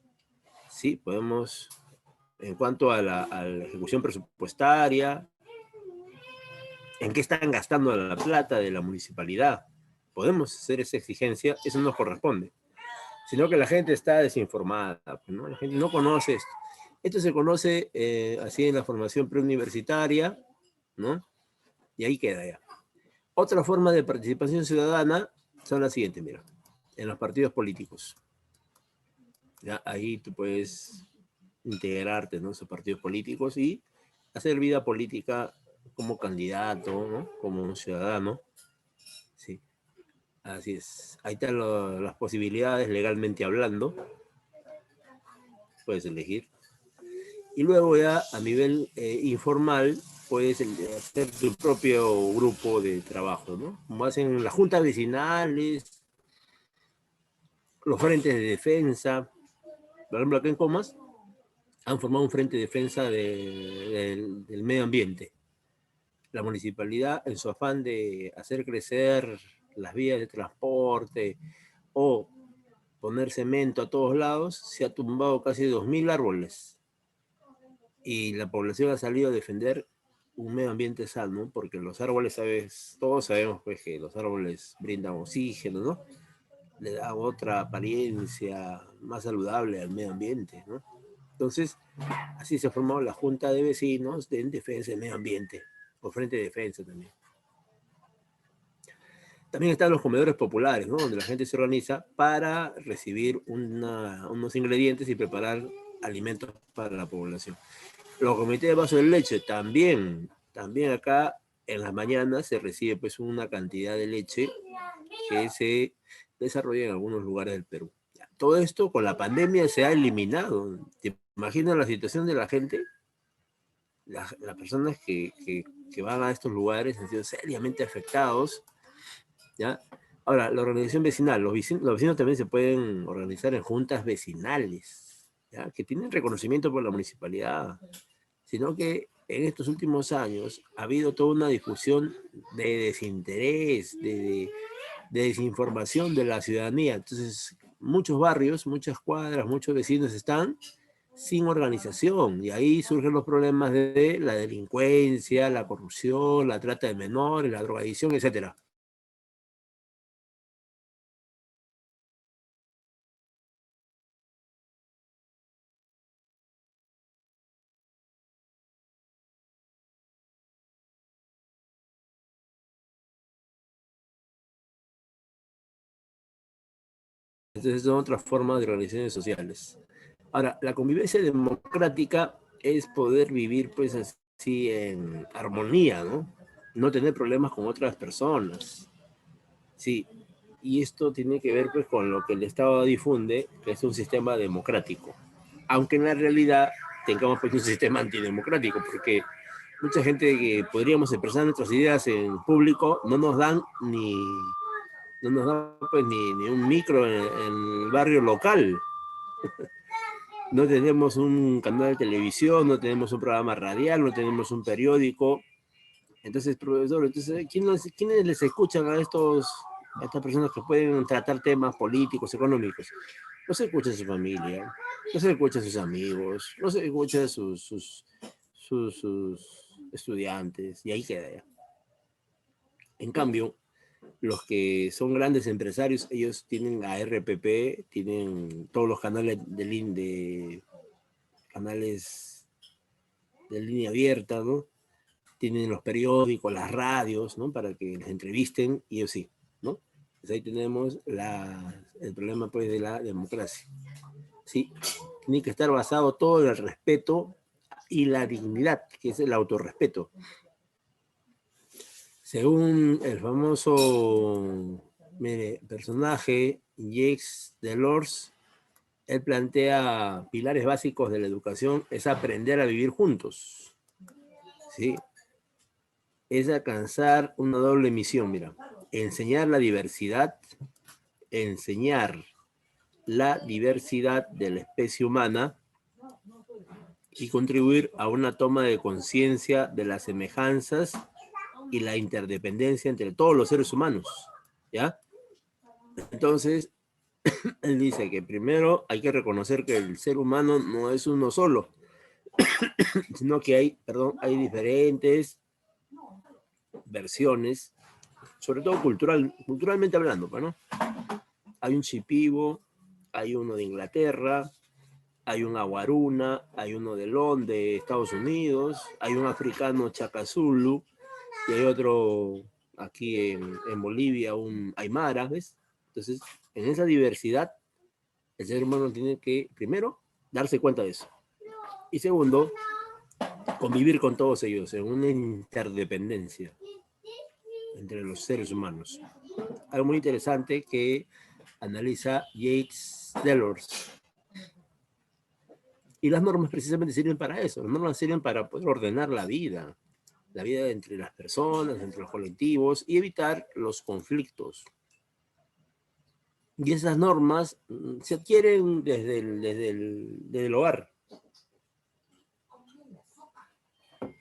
Sí, podemos, en cuanto a la ejecución presupuestaria, en qué están gastando la plata de la municipalidad. Podemos hacer esa exigencia, eso nos corresponde. Sino que la gente está desinformada, ¿no? La gente no conoce esto. Esto se conoce así en la formación preuniversitaria, ¿no? Y ahí queda ya. Otra forma de participación ciudadana son las siguientes, mira, en los partidos políticos. Ya, ahí tú puedes integrarte, ¿no? Esos partidos políticos y hacer vida política como candidato, ¿no? Como un ciudadano. Sí, así es. Ahí están las posibilidades legalmente hablando. Puedes elegir. Y luego ya a nivel informal puedes hacer tu propio grupo de trabajo, ¿no? Como hacen las juntas vecinales, los frentes de defensa. Por ejemplo, acá en Comas han formado un frente de defensa del medio ambiente. La municipalidad, en su afán de hacer crecer las vías de transporte o poner cemento a todos lados, se ha tumbado casi 2.000 árboles. Y la población ha salido a defender un medio ambiente sano, porque los árboles, ¿sabes? Todos sabemos pues, que los árboles brindan oxígeno, ¿no? Le da otra apariencia más saludable al medio ambiente, ¿no? Entonces, así se ha formado la Junta de Vecinos en defensa del medio ambiente, o Frente de Defensa también. También están los comedores populares, ¿no? Donde la gente se organiza para recibir unos ingredientes y preparar alimentos para la población. Los comités de vaso de leche también acá en las mañanas se recibe pues una cantidad de leche que se desarrolla en algunos lugares del Perú. Todo esto con la pandemia se ha eliminado. ¿Te imaginas la situación de la gente? Las personas que van a estos lugares han sido seriamente afectados, ¿ya? Ahora, la organización vecinal, los vecinos también se pueden organizar en juntas vecinales, ¿ya? Que tienen reconocimiento por la municipalidad, sino que en estos últimos años ha habido toda una discusión de desinterés, de desinformación de la ciudadanía. Entonces, muchos barrios, muchas cuadras, muchos vecinos están sin organización, y ahí surgen los problemas de la delincuencia, la corrupción, la trata de menores, la drogadicción, etcétera. Entonces son otras formas de organizaciones sociales. Ahora, la convivencia democrática es poder vivir pues así en armonía, ¿no? No tener problemas con otras personas. Sí, y esto tiene que ver pues con lo que el Estado difunde, que es un sistema democrático. Aunque en la realidad tengamos pues un sistema antidemocrático, porque mucha gente que podríamos expresar nuestras ideas en público no nos dan pues ni un micro en el barrio local. No tenemos un canal de televisión, no tenemos un programa radial, no tenemos un periódico. Entonces, profesor, ¿quiénes les escuchan a estas personas que pueden tratar temas políticos, económicos? No se escucha a su familia, no se escucha a sus amigos, no se escucha a sus estudiantes, y ahí queda ya. En cambio, los que son grandes empresarios, ellos tienen a RPP, tienen todos los canales canales de línea abierta, ¿no? Tienen los periódicos, las radios, ¿no? Para que les entrevisten, y ellos sí, ¿no? Pues ahí tenemos el problema, pues, de la democracia. Sí, tiene que estar basado todo en el respeto y la dignidad, que es el autorrespeto. Según el famoso Mire, personaje Jacques Delors, él plantea pilares básicos de la educación, es aprender a vivir juntos, ¿sí? Es alcanzar una doble misión, mira, enseñar la diversidad de la especie humana y contribuir a una toma de conciencia de las semejanzas y la interdependencia entre todos los seres humanos, ¿ya? Entonces, él dice que primero hay que reconocer que el ser humano no es uno solo, sino que hay diferentes versiones, sobre todo culturalmente hablando, ¿no? Hay un Shipibo, hay uno de Inglaterra, hay un Awaruna, hay uno de Estados Unidos, hay un africano Chacazulu, y hay otro aquí en Bolivia, un Aymara, ¿ves? Entonces, en esa diversidad, el ser humano tiene que, primero, darse cuenta de eso. Y segundo, convivir con todos ellos en una interdependencia entre los seres humanos. Algo muy interesante que analiza Jacques Delors. Y las normas precisamente sirven para eso. Las normas sirven para poder ordenar la vida entre las personas, entre los colectivos, y evitar los conflictos. Y esas normas se adquieren desde el hogar.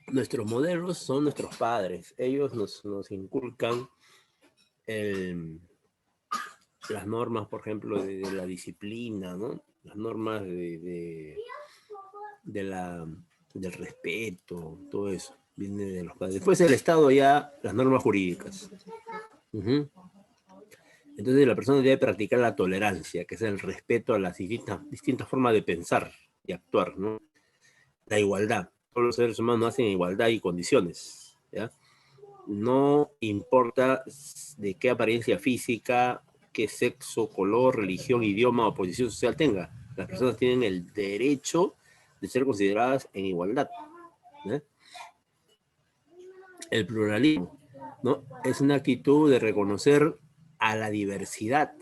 Nuestros modelos son nuestros padres. Ellos nos inculcan las normas, por ejemplo, de la disciplina, ¿no? Las normas del respeto, todo eso viene de los padres. Después el Estado ya, las normas jurídicas. Entonces la persona debe practicar la tolerancia, que es el respeto a las distintas formas de pensar y actuar, ¿no? La igualdad. Todos los seres humanos nacen en igualdad y condiciones, ¿ya? No importa de qué apariencia física, qué sexo, color, religión, idioma o posición social tenga. Las personas tienen el derecho de ser consideradas en igualdad, ¿eh? El pluralismo, ¿no? Es una actitud de reconocer a la diversidad,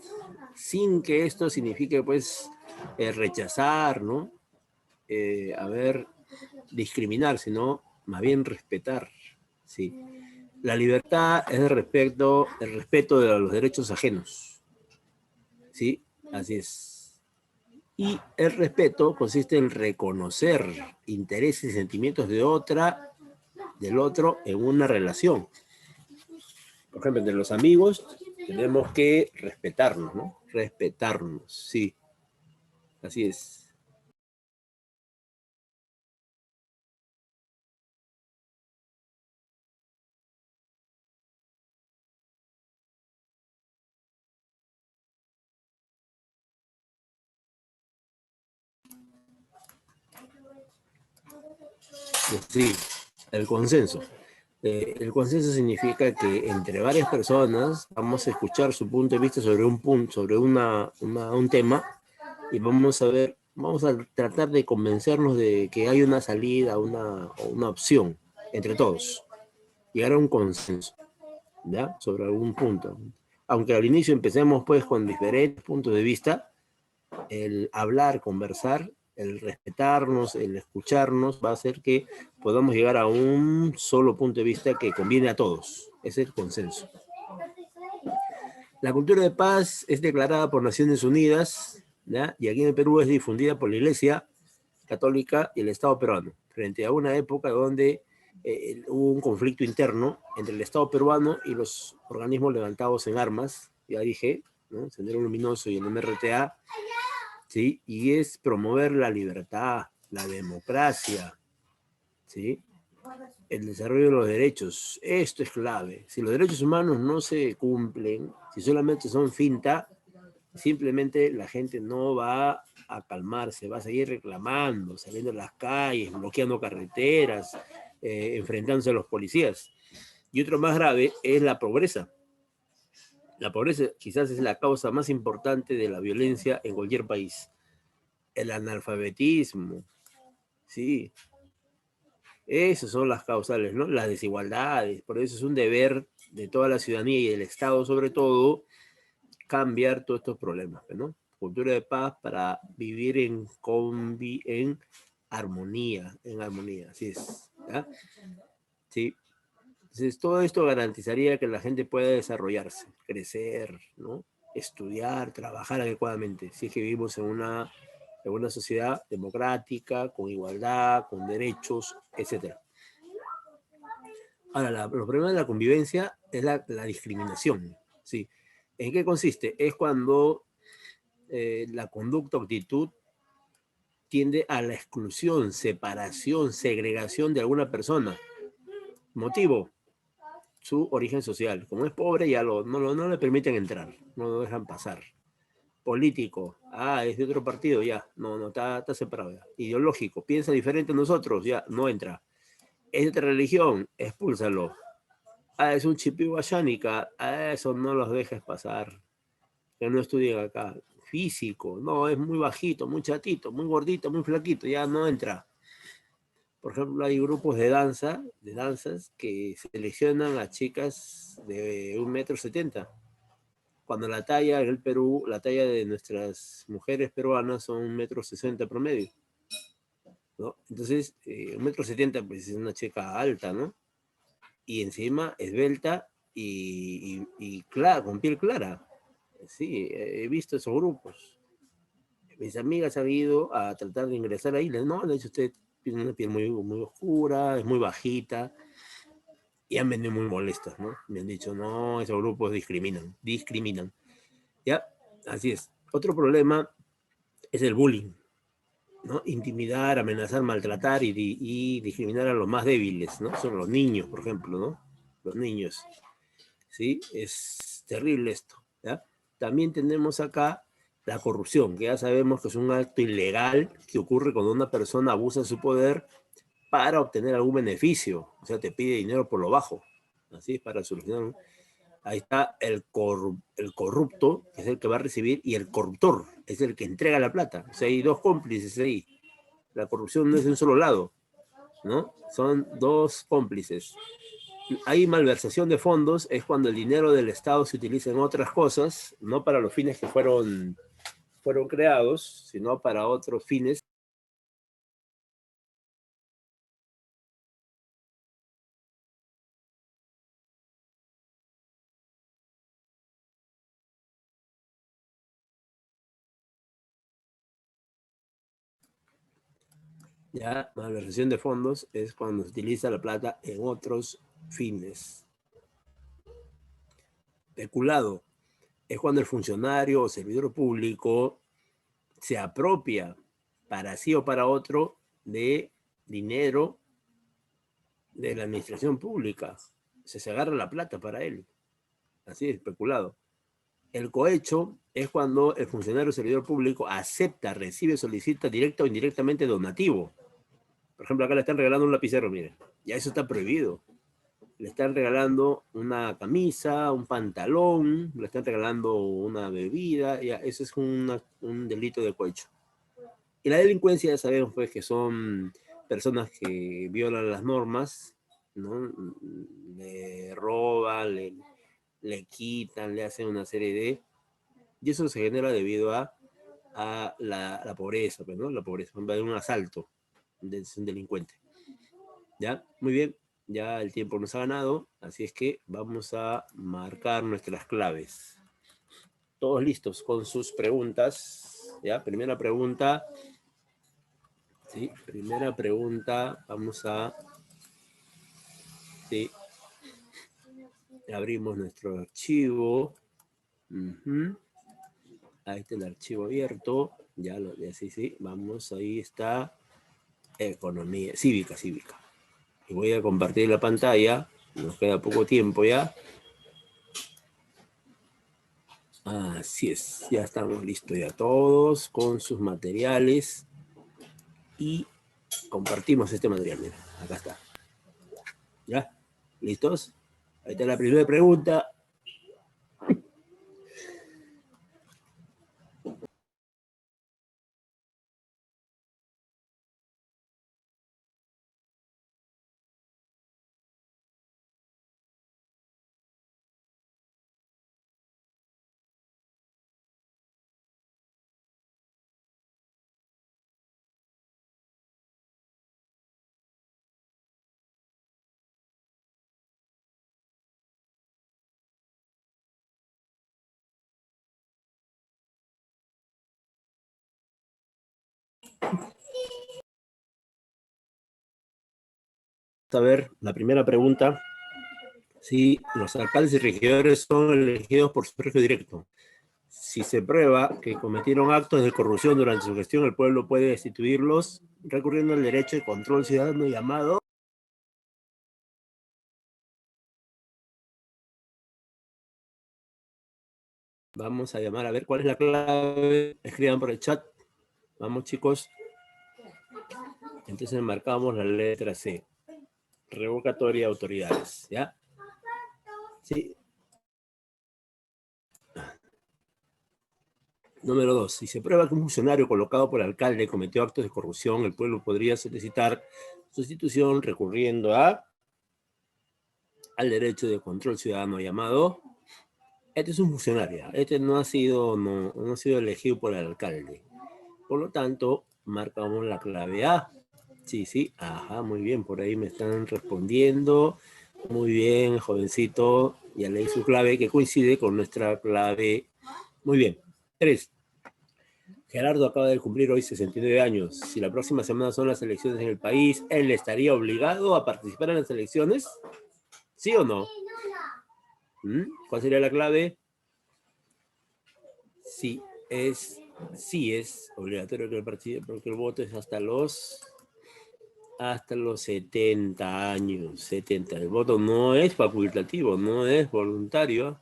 sin que esto signifique, pues, rechazar, ¿no? Discriminar, sino más bien respetar, ¿sí? La libertad es el respeto de los derechos ajenos, ¿sí? Así es. Y el respeto consiste en reconocer intereses y sentimientos del otro en una relación. Por ejemplo, entre los amigos tenemos que respetarnos, ¿no? Respetarnos, sí. Así es. Sí, el consenso. El consenso significa que entre varias personas vamos a escuchar su punto de vista sobre un tema, y vamos a tratar de convencernos de que hay una salida, una opción entre todos. Llegar a un consenso, ¿ya? Sobre algún punto. Aunque al inicio empecemos pues con diferentes puntos de vista, el hablar, conversar, el respetarnos, el escucharnos, va a hacer que podamos llegar a un solo punto de vista que conviene a todos. Es el consenso. La cultura de paz es declarada por Naciones Unidas, ¿ya? Y aquí en el Perú es difundida por la Iglesia Católica y el Estado peruano, frente a una época donde hubo un conflicto interno entre el Estado peruano y los organismos levantados en armas, ya dije, ¿no? Sendero Luminoso y el MRTA, ¿sí? Y es promover la libertad, la democracia, ¿sí? El desarrollo de los derechos. Esto es clave. Si los derechos humanos no se cumplen, si solamente son finta, simplemente la gente no va a calmarse, va a seguir reclamando, saliendo a las calles, bloqueando carreteras, enfrentándose a los policías. Y otro más grave es la pobreza. La pobreza quizás es la causa más importante de la violencia en cualquier país. El analfabetismo, sí. Esas son las causales, ¿no? Las desigualdades. Por eso es un deber de toda la ciudadanía y del Estado, sobre todo, cambiar todos estos problemas, ¿no? Cultura de paz para vivir en armonía, así es, ¿ya? Sí. Entonces, todo esto garantizaría que la gente pueda desarrollarse, crecer, ¿no? Estudiar, trabajar adecuadamente, si es que vivimos en una sociedad democrática, con igualdad, con derechos, etc. Ahora, los problemas de la convivencia es la discriminación, ¿sí? ¿En qué consiste? Es cuando la conducta o actitud tiende a la exclusión, separación, segregación de alguna persona. Motivo, su origen social. Como es pobre, ya no le permiten entrar, no lo dejan pasar. Político, es de otro partido, ya, no, está separado ya. Ideológico, piensa diferente a nosotros, ya, no entra. Es de otra religión, expúlsalo. Es un chipihuayánica, eso no los dejes pasar. Que no estudien acá. Físico, no, es muy bajito, muy chatito, muy gordito, muy flaquito, ya no entra. Por ejemplo, hay grupos de danzas que seleccionan a chicas de 1,70 m. Cuando la talla en el Perú, la talla de nuestras mujeres peruanas son 1,60 m promedio, ¿no? Entonces, 1,70 m pues es una chica alta, ¿no? Y encima esbelta y clara, con piel clara. Sí, he visto esos grupos. Mis amigas han ido a tratar de ingresar ahí. No, le ha dicho usted, tiene una piel muy, muy oscura, es muy bajita. Y han venido muy molestas, ¿no? Me han dicho, no, esos grupos discriminan. ¿Ya? Así es. Otro problema es el bullying, ¿no? Intimidar, amenazar, maltratar y discriminar a los más débiles, ¿no? Son los niños, por ejemplo, ¿no? Los niños. ¿Sí? Es terrible esto, ¿ya? También tenemos acá la corrupción, que ya sabemos que es un acto ilegal que ocurre cuando una persona abusa de su poder para obtener algún beneficio, o sea, te pide dinero por lo bajo, así es, para solucionar. Ahí está el corrupto, que es el que va a recibir, y el corruptor, es el que entrega la plata. O sea, hay dos cómplices ahí. La corrupción no es de un solo lado, ¿no? Son dos cómplices. Hay malversación de fondos, es cuando el dinero del Estado se utiliza en otras cosas, no para los fines que fueron creados, sino para otros fines. Ya, malversación de fondos es cuando se utiliza la plata en otros fines. Peculado es cuando el funcionario o servidor público se apropia para sí o para otro de dinero de la administración pública. Se agarra la plata para él. Así es, peculado. El cohecho es cuando el funcionario o servidor público acepta, recibe, solicita directa o indirectamente donativo. Por ejemplo, acá le están regalando un lapicero, miren. Ya eso está prohibido. Le están regalando una camisa, un pantalón, le están regalando una bebida, ya eso es un delito de cohecho. Y la delincuencia ya sabemos pues que son personas que violan las normas, ¿no? Le roban, le quitan, le hacen una serie de... Y eso se genera debido a la pobreza, pues, ¿no? La pobreza, de un asalto, de un delincuente. ¿Ya? Muy bien, ya el tiempo nos ha ganado, así es que vamos a marcar nuestras claves. Todos listos con sus preguntas, ¿ya? Primera pregunta, ¿sí? Primera pregunta, vamos a... ¿sí? Abrimos nuestro archivo. Ahí está el archivo abierto, ya sí, vamos, ahí está, economía, cívica. Y voy a compartir la pantalla, nos queda poco tiempo ya. Así es, ya estamos listos ya todos con sus materiales y compartimos este material. Mira, acá está. ¿Ya? ¿Listos? Ahí está la primera pregunta. A ver, la primera pregunta. Si los alcaldes y regidores son elegidos por sufragio directo. Si se prueba que cometieron actos de corrupción durante su gestión, el pueblo puede destituirlos recurriendo al derecho de control ciudadano llamado. Vamos a llamar a ver cuál es la clave. Escriban por el chat. Vamos, chicos. Entonces marcamos la letra C. Revocatoria de autoridades, ¿ya? Sí. Número 2. Si se prueba que un funcionario colocado por el alcalde cometió actos de corrupción, el pueblo podría solicitar sustitución recurriendo al derecho de control ciudadano llamado. Este es un funcionario. Este no ha sido elegido por el alcalde. Por lo tanto, marcamos la clave A. Sí, sí. Ajá, muy bien. Por ahí me están respondiendo. Muy bien, jovencito. Ya leí su clave que coincide con nuestra clave. Muy bien. 3. Gerardo acaba de cumplir hoy 69 años. Si la próxima semana son las elecciones en el país, ¿él estaría obligado a participar en las elecciones? ¿Sí o no? ¿Cuál sería la clave? Sí es obligatorio que el partido, porque el voto es hasta los 70 años. 70. El voto no es facultativo, no es voluntario.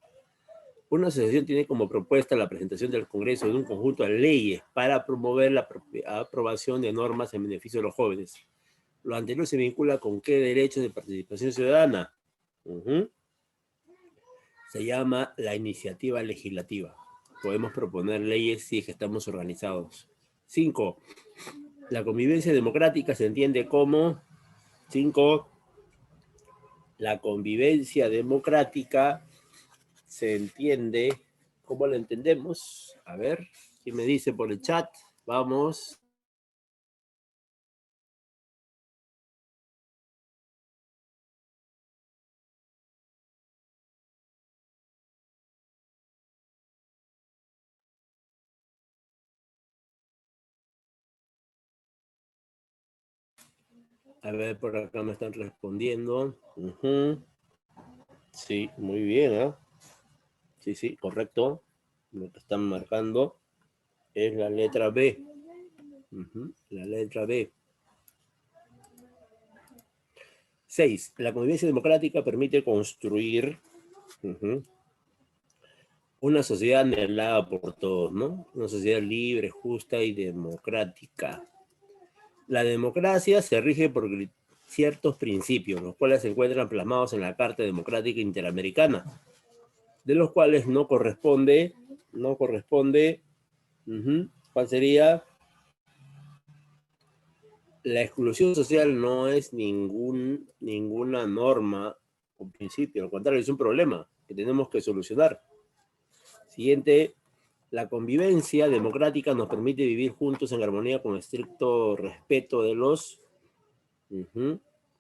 Una asociación tiene como propuesta la presentación del Congreso de un conjunto de leyes para promover la aprobación de normas en beneficio de los jóvenes. Lo anterior se vincula con qué derechos de participación ciudadana. Se llama la iniciativa legislativa. Podemos proponer leyes si es que estamos organizados. 5. La convivencia democrática se entiende como... 5. La convivencia democrática se entiende... ¿Cómo la entendemos? A ver, ¿quién me dice por el chat? Vamos. A ver, por acá me están respondiendo. Sí, muy bien, ¿eh? Sí, sí, correcto. Lo que están marcando es la letra B. La letra B. 6. La convivencia democrática permite construir una sociedad anhelada por todos, ¿no? Una sociedad libre, justa y democrática. La democracia se rige por ciertos principios, los cuales se encuentran plasmados en la Carta Democrática Interamericana, de los cuales no corresponde, ¿cuál sería? La exclusión social no es ninguna norma o principio, al contrario, es un problema que tenemos que solucionar. Siguiente, la convivencia democrática nos permite vivir juntos en armonía con estricto respeto de los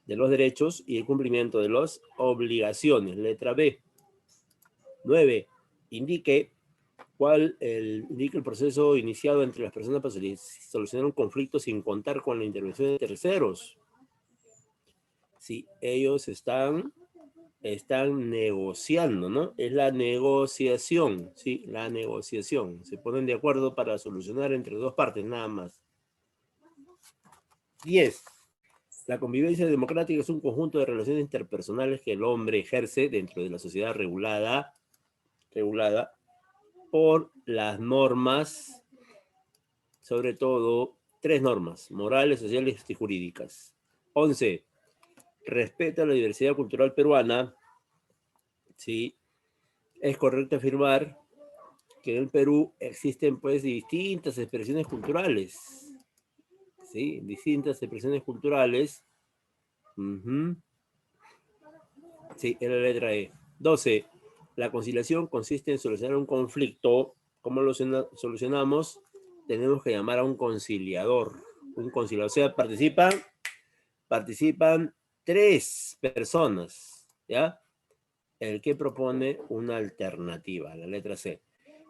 derechos y el cumplimiento de las obligaciones. Letra B. 9. Indique el proceso iniciado entre las personas para solucionar un conflicto sin contar con la intervención de terceros. Si ellos están negociando, ¿no? Es la negociación, ¿sí? La negociación. Se ponen de acuerdo para solucionar entre dos partes, nada más. 10. La convivencia democrática es un conjunto de relaciones interpersonales que el hombre ejerce dentro de la sociedad regulada por las normas, sobre todo 3 normas, morales, sociales y jurídicas. 11. Respeta la diversidad cultural peruana. Sí, es correcto afirmar que en el Perú existen pues distintas expresiones culturales. Sí, distintas expresiones culturales. Sí, es la letra E. 12. La conciliación consiste en solucionar un conflicto. ¿Cómo lo solucionamos? Tenemos que llamar a un conciliador. O sea, participan 3 personas, ¿ya? El que propone una alternativa, la letra C.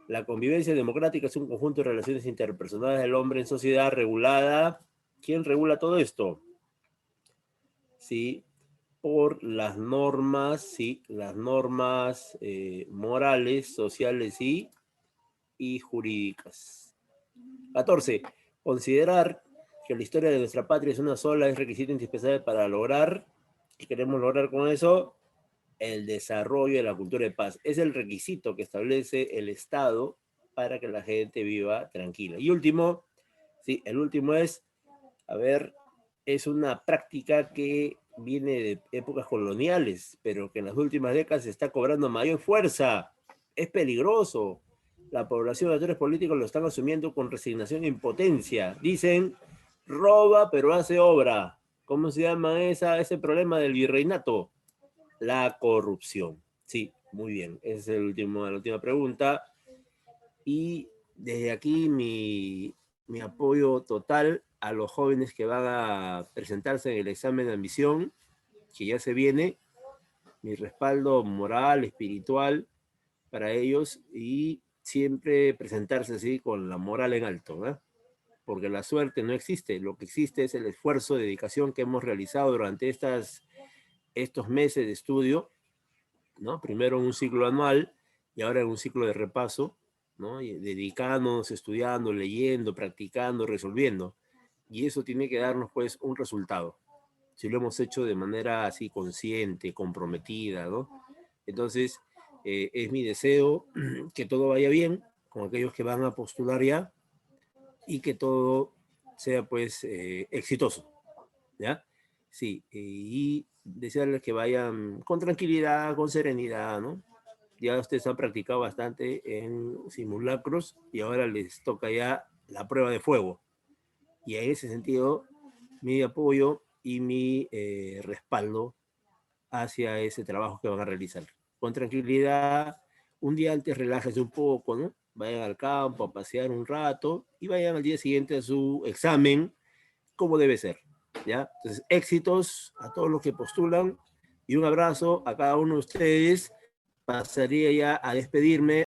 La convivencia democrática es un conjunto de relaciones interpersonales del hombre en sociedad regulada. ¿Quién regula todo esto? Sí, por las normas, sí, las normas morales, sociales y jurídicas. 14. Considerar que la historia de nuestra patria es una sola es requisito indispensable para lograr, ¿qué queremos lograr con eso? El desarrollo de la cultura de paz. Es el requisito que establece el Estado para que la gente viva tranquila. Y último, sí, el último es, a ver, es una práctica que viene de épocas coloniales, pero que en las últimas décadas está cobrando mayor fuerza. Es peligroso. La población de actores políticos lo están asumiendo con resignación e impotencia. Dicen, roba pero hace obra. ¿Cómo se llama ese problema del virreinato? La corrupción. Sí, muy bien. Esa es la última pregunta. Y desde aquí mi apoyo total a los jóvenes que van a presentarse en el examen de admisión, que ya se viene. Mi respaldo moral, espiritual para ellos y siempre presentarse así con la moral en alto, ¿eh? Porque la suerte no existe. Lo que existe es el esfuerzo, dedicación que hemos realizado durante estos meses de estudio, ¿no? Primero en un ciclo anual y ahora en un ciclo de repaso, ¿no? Y dedicándonos, estudiando, leyendo, practicando, resolviendo. Y eso tiene que darnos, pues, un resultado. Si lo hemos hecho de manera así consciente, comprometida, ¿no? Entonces, es mi deseo que todo vaya bien con aquellos que van a postular ya y que todo sea, pues, exitoso, ¿ya? Sí, y desearles que vayan con tranquilidad, con serenidad, ¿no? Ya ustedes han practicado bastante en simulacros y ahora les toca ya la prueba de fuego. Y en ese sentido, mi apoyo y mi respaldo hacia ese trabajo que van a realizar. Con tranquilidad, un día antes relájense un poco, ¿no? Vayan al campo a pasear un rato y vayan al día siguiente a su examen como debe ser, ¿ya? Entonces, éxitos a todos los que postulan y un abrazo a cada uno de ustedes. Pasaría ya a despedirme.